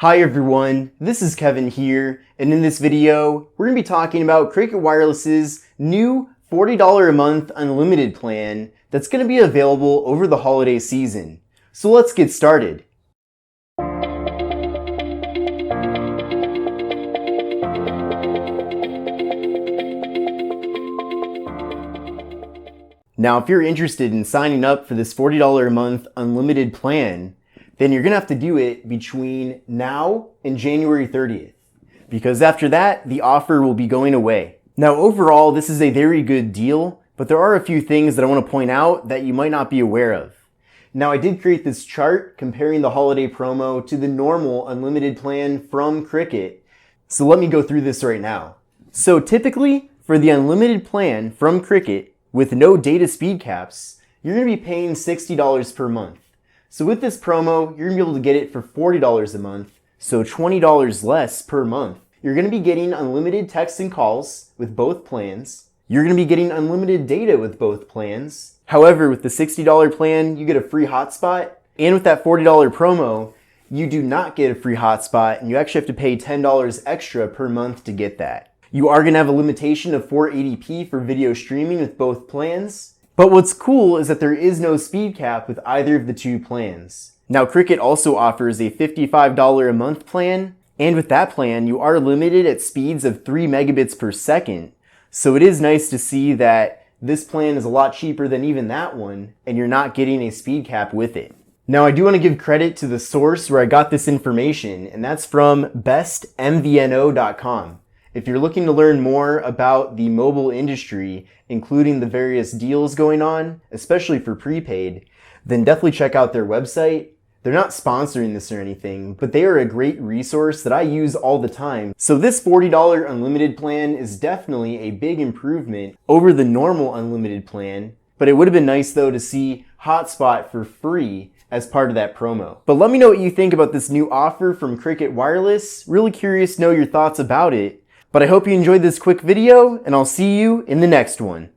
Hi everyone, this is Kevin here, and in this video, we're going to be talking about Cricket Wireless's new $40 a month unlimited plan that's going to be available over the holiday season. So let's get started. Now, if you're interested in signing up for this $40 a month unlimited plan, then you're going to have to do it between now and January 30th, because after that, the offer will be going away. Now, overall, this is a very good deal, but there are a few things that I want to point out that you might not be aware of. Now, I did create this chart comparing the holiday promo to the normal unlimited plan from Cricket, so let me go through this right now. So typically, for the unlimited plan from Cricket with no data speed caps, you're going to be paying $60 per month. So with this promo, you're going to be able to get it for $40 a month, so $20 less per month. You're going to be getting unlimited text and calls with both plans. You're going to be getting unlimited data with both plans. However, with the $60 plan, you get a free hotspot. And with that $40 promo, you do not get a free hotspot, and you actually have to pay $10 extra per month to get that. You are going to have a limitation of 480p for video streaming with both plans. But what's cool is that there is no speed cap with either of the two plans. Now, Cricket also offers a $55 a month plan, and with that plan, you are limited at speeds of 3 megabits per second. So it is nice to see that this plan is a lot cheaper than even that one, and you're not getting a speed cap with it. Now, I do want to give credit to the source where I got this information, and that's from bestmvno.com. If you're looking to learn more about the mobile industry, including the various deals going on, especially for prepaid, then definitely check out their website. They're not sponsoring this or anything, but they are a great resource that I use all the time. So this $40 unlimited plan is definitely a big improvement over the normal unlimited plan, but it would have been nice though to see Hotspot for free as part of that promo. But let me know what you think about this new offer from Cricket Wireless. Really curious to know your thoughts about it. But I hope you enjoyed this quick video, and I'll see you in the next one.